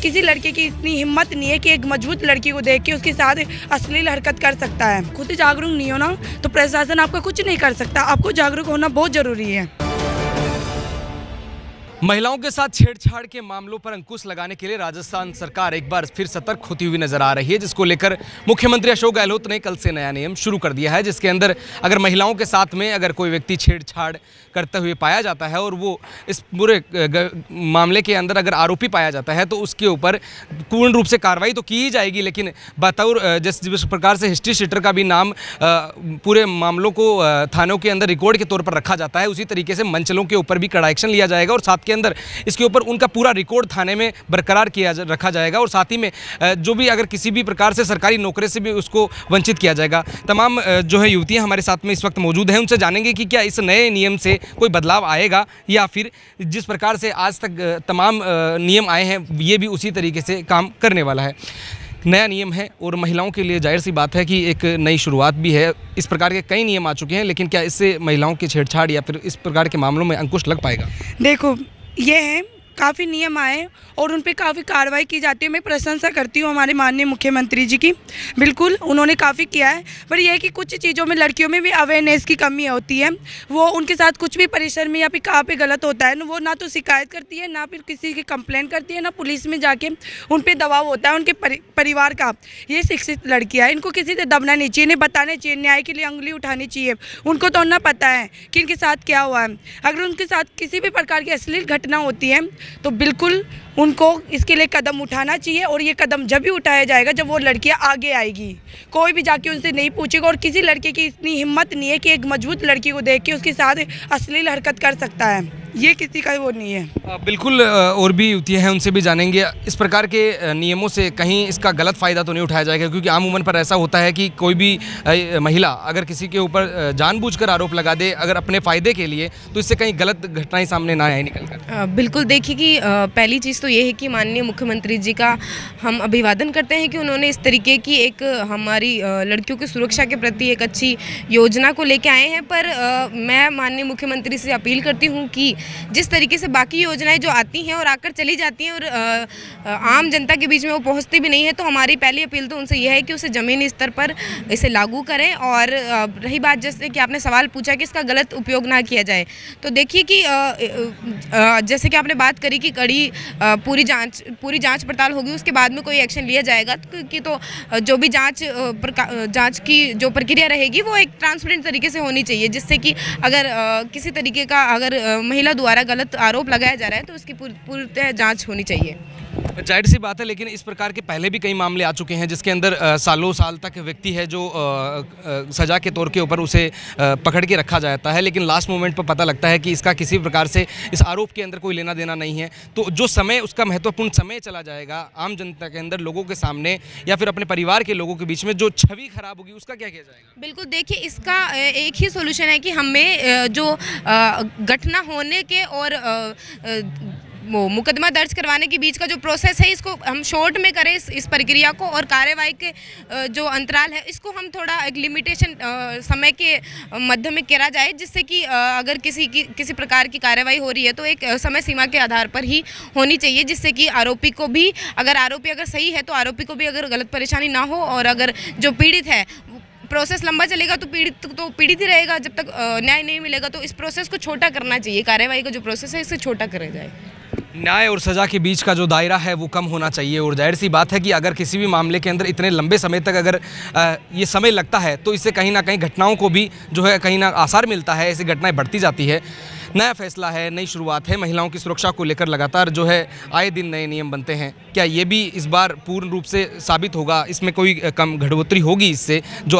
किसी लड़के की इतनी हिम्मत नहीं है कि एक मजबूत लड़की को देख के उसके साथ अश्लील हरकत कर सकता है। खुद ही जागरूक नहीं हो ना तो प्रशासन आपका कुछ नहीं कर सकता। आपको जागरूक होना बहुत जरूरी है। महिलाओं के साथ छेड़छाड़ के मामलों पर अंकुश लगाने के लिए राजस्थान सरकार एक बार फिर सतर्क होती हुई नजर आ रही है, जिसको लेकर मुख्यमंत्री अशोक गहलोत ने कल से नया नियम शुरू कर दिया है, जिसके अंदर अगर महिलाओं के साथ में अगर कोई व्यक्ति छेड़छाड़ करते हुए पाया जाता है और वो इस पूरे मामले के अंदर अगर आरोपी पाया जाता है तो उसके ऊपर पूर्ण रूप से कार्रवाई तो की ही जाएगी, लेकिन बतौर जिस प्रकार से हिस्ट्री शीटर का भी नाम पूरे मामलों को थानों के अंदर रिकॉर्ड के तौर पर रखा जाता है, उसी तरीके से मंचलों के ऊपर भी कड़ा एक्शन लिया जाएगा और साथ के अंदर इसके ऊपर उनका पूरा रिकॉर्ड थाने में बरकरार रखा जाएगा और साथ ही में जो भी अगर किसी भी प्रकार से सरकारी नौकरी से भी उसको वंचित किया जाएगा। तमाम जो है युवतियां हमारे साथ में इस वक्त मौजूद हैं, उनसे जानेंगे कि क्या इस नए नियम से कोई बदलाव आएगा या फिर जिस प्रकार से आज तक तमाम नियम आए हैं ये भी उसी तरीके से काम करने वाला है। नया नियम है और महिलाओं के लिए जाहिर सी बात है कि एक नई शुरुआत भी है। इस प्रकार के कई नियम आ चुके हैं, लेकिन क्या इससे महिलाओं की छेड़छाड़ या फिर इस प्रकार के मामलों में अंकुश लग पाएगा? देखो, ये है काफ़ी नियम आए और उन पे काफ़ी कार्रवाई की जाती है। मैं प्रशंसा करती हूँ हमारे माननीय मुख्यमंत्री जी की, बिल्कुल उन्होंने काफ़ी किया है। पर यह है कि कुछ चीज़ों में लड़कियों में भी अवेयरनेस की कमी होती है। वो उनके साथ कुछ भी परिसर में या फिर कहाँ पे गलत होता है वो ना तो शिकायत करती है, ना फिर किसी की कंप्लेंट करती है, ना पुलिस में जाके उन पर दबाव होता है उनके परिवार का। ये शिक्षित लड़कियाँ, इनको किसी से दबना नहीं चाहिए, इन्हें बताना चाहिए, न्याय के लिए उंगली उठानी चाहिए। उनको तो ना पता है कि इनके साथ क्या हुआ है। अगर उनके साथ किसी भी प्रकार की अश्लील घटना होती है तो बिल्कुल उनको इसके लिए कदम उठाना चाहिए और ये कदम जब भी उठाया जाएगा जब वो लड़कियां आगे आएगी। कोई भी जाके उनसे नहीं पूछेगा और किसी लड़के की इतनी हिम्मत नहीं है कि एक मजबूत लड़की को देख के उसके साथ अश्लील हरकत कर सकता है। ये किसी का वो नहीं है। बिल्कुल, और भी युवतियाँ हैं उनसे भी जानेंगे इस प्रकार के नियमों से कहीं इसका गलत फ़ायदा तो नहीं उठाया जाएगा, क्योंकि आमूमन पर ऐसा होता है कि कोई भी महिला अगर किसी के ऊपर जानबूझकर आरोप लगा दे अगर अपने फ़ायदे के लिए, तो इससे कहीं गलत घटनाएं सामने ना आए निकल कर। बिल्कुल, देखिए कि पहली चीज़ तो ये है कि माननीय मुख्यमंत्री जी का हम अभिवादन करते हैं कि उन्होंने इस तरीके की एक हमारी लड़कियों की सुरक्षा के प्रति एक अच्छी योजना को लेके आए हैं। पर मैं माननीय मुख्यमंत्री से अपील करती हूँ कि जिस तरीके से बाकी योजनाएं जो आती हैं और आकर चली जाती हैं और आम जनता के बीच में वो पहुंचती भी नहीं है, तो हमारी पहली अपील तो उनसे यह है कि उसे ज़मीनी स्तर पर इसे लागू करें। और रही बात जैसे कि आपने सवाल पूछा कि इसका गलत उपयोग ना किया जाए, तो देखिए कि जैसे कि आपने बात करी कि कड़ी पूरी जांच पड़ताल होगी, उसके बाद में कोई एक्शन लिया जाएगा कि तो जो भी जांच की जो प्रक्रिया रहेगी वो एक ट्रांसपेरेंट तरीके से होनी चाहिए, जिससे कि अगर किसी तरीके का अगर महिला द्वारा गलत आरोप लगाया जा रहा है तो उसकी पूरी जांच होनी चाहिए। जाहिर सी बात है, लेकिन इस प्रकार के पहले भी कई मामले आ चुके हैं जिसके अंदर सालों साल तक व्यक्ति है जो सज़ा के तौर के ऊपर उसे पकड़ के रखा जाता है, लेकिन लास्ट मोमेंट पर पता लगता है कि इसका किसी प्रकार से इस आरोप के अंदर कोई लेना देना नहीं है। तो जो समय उसका महत्वपूर्ण समय चला जाएगा आम जनता के अंदर, लोगों के सामने या फिर अपने परिवार के लोगों के बीच में जो छवि खराब होगी, उसका क्या किया जाएगा? बिल्कुल, देखिए इसका एक ही सोल्यूशन है कि हमें जो घटना होने के और वो मुकदमा दर्ज करवाने के बीच का जो प्रोसेस है इसको हम शॉर्ट में करें इस प्रक्रिया को, और कार्यवाही के जो अंतराल है इसको हम थोड़ा एक लिमिटेशन समय के मध्य में करा जाए, जिससे कि अगर किसी प्रकार की कार्यवाही हो रही है तो एक समय सीमा के आधार पर ही होनी चाहिए, जिससे कि आरोपी को भी आरोपी अगर सही है तो आरोपी को भी अगर गलत परेशानी ना हो, और अगर जो पीड़ित है प्रोसेस लंबा चलेगा तो पीड़ित ही रहेगा जब तक न्याय नहीं मिलेगा। तो इस प्रोसेस को छोटा करना चाहिए, कार्यवाही का जो प्रोसेस है इसे छोटा करा जाए। न्याय और सज़ा के बीच का जो दायरा है वो कम होना चाहिए, और जाहिर सी बात है कि अगर किसी भी मामले के अंदर इतने लंबे समय तक अगर ये समय लगता है तो इससे कहीं ना कहीं घटनाओं को भी जो है कहीं ना आसार मिलता है, ऐसी घटनाएं बढ़ती जाती है। नया फैसला है, नई शुरुआत है, महिलाओं की सुरक्षा को लेकर लगातार जो है आए दिन नए नियम बनते हैं। क्या ये भी इस बार पूर्ण रूप से साबित होगा, इसमें कोई कम बढ़ोतरी होगी इससे जो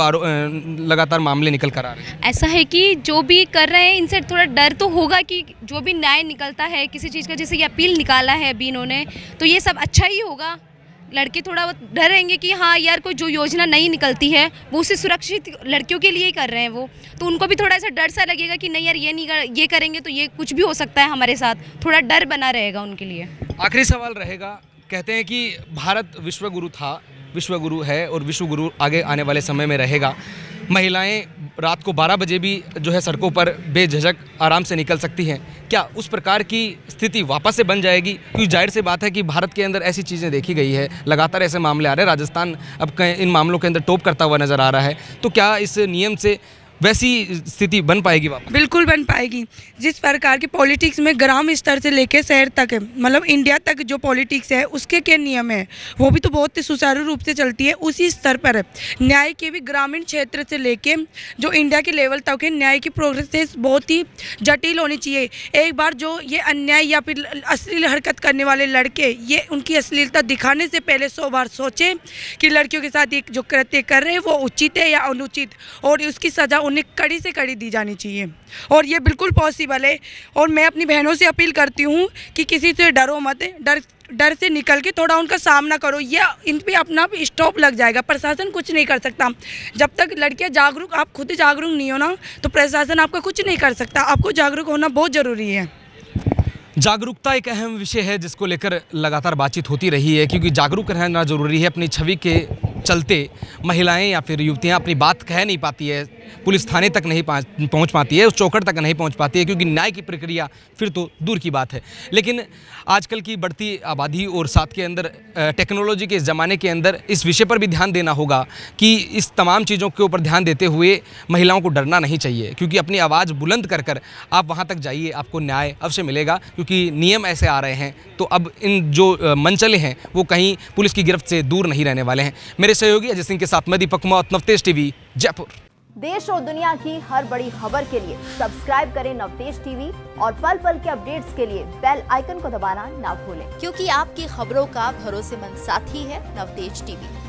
लगातार मामले निकल कर आ रहे हैं? ऐसा है कि जो भी कर रहे हैं इनसे थोड़ा डर तो होगा कि जो भी न्याय निकलता है किसी चीज़ का, जैसे ये अपील निकाला है अभी इन्होंने, तो ये सब अच्छा ही होगा। लड़के थोड़ा डरेंगे कि हाँ यार कोई जो योजना नहीं निकलती है वो उसे सुरक्षित लड़कियों के लिए ही कर रहे हैं वो, तो उनको भी थोड़ा सा डर सा लगेगा कि नहीं यार ये करेंगे तो ये कुछ भी हो सकता है हमारे साथ, थोड़ा डर बना रहेगा उनके लिए। आखिरी सवाल रहेगा, कहते हैं कि भारत विश्व गुरु था, विश्व गुरु है और विश्व गुरु आगे आने वाले समय में रहेगा। महिलाएं रात को 12 बजे भी जो है सड़कों पर बेझिझक आराम से निकल सकती हैं। क्या उस प्रकार की स्थिति वापस से बन जाएगी? क्योंकि जाहिर सी बात है कि भारत के अंदर ऐसी चीज़ें देखी गई है, लगातार ऐसे मामले आ रहे हैं। राजस्थान अब इन मामलों के अंदर टॉप करता हुआ नज़र आ रहा है। तो क्या इस नियम से वैसी स्थिति बन पाएगी वापस? बिल्कुल बन पाएगी। जिस प्रकार की पॉलिटिक्स में ग्राम स्तर से लेकर शहर तक है, मतलब इंडिया तक जो पॉलिटिक्स है उसके क्या नियम है वो भी तो बहुत ही सुचारू रूप से चलती है। उसी स्तर पर न्याय के भी ग्रामीण क्षेत्र से लेके जो इंडिया के लेवल तक है, न्याय की प्रोग्रेस बहुत ही जटिल होनी चाहिए। एक बार जो ये अन्याय या फिर अश्लील हरकत करने वाले लड़के ये उनकी अश्लीलता दिखाने से पहले 100 बार सोचे कि लड़कियों के साथ ये जो कृत्य कर रहे हैं वो उचित है या अनुचित, और उसकी सज़ा उन्हें कड़ी से कड़ी दी जानी चाहिए। और ये बिल्कुल पॉसिबल है। और मैं अपनी बहनों से अपील करती हूँ कि किसी से डरो मत, डर से निकल के थोड़ा उनका सामना करो। ये इन पे अपना भी स्टॉप लग जाएगा। प्रशासन कुछ नहीं कर सकता जब तक लड़कियां जागरूक, आप खुद जागरूक नहीं हो ना तो प्रशासन आपका कुछ नहीं कर सकता। आपको जागरूक होना बहुत ज़रूरी है। जागरूकता एक अहम विषय है जिसको लेकर लगातार बातचीत होती रही है, क्योंकि जागरूक रहना ज़रूरी है। अपनी छवि के चलते महिलाएं या फिर युवतियां अपनी बात कह नहीं पाती है, पुलिस थाने तक नहीं पहुंच पाती है, उस चौखट तक नहीं पहुंच पाती है, क्योंकि न्याय की प्रक्रिया फिर तो दूर की बात है। लेकिन आजकल की बढ़ती आबादी और साथ के अंदर टेक्नोलॉजी के इस ज़माने के अंदर इस विषय पर भी ध्यान देना होगा कि इस तमाम चीज़ों के ऊपर ध्यान देते हुए महिलाओं को डरना नहीं चाहिए, क्योंकि अपनी आवाज़ बुलंद कर कर आप वहाँ तक जाइए, आपको न्याय अवश्य मिलेगा। क्योंकि नियम ऐसे आ रहे हैं तो अब इन जो मनचले हैं वो कहीं पुलिस की गिरफ्त से दूर नहीं रहने वाले हैं। मेरे सहयोगी अजय सिंह के साथ मैं दीपक कुमार, नवतेज टीवी, जयपुर। देश और दुनिया की हर बड़ी खबर के लिए सब्सक्राइब करें नवतेज टीवी और पल पल के अपडेट्स के लिए बेल आइकन को दबाना ना भूलें, क्योंकि आपकी खबरों का भरोसेमंद साथी है नवतेज टीवी।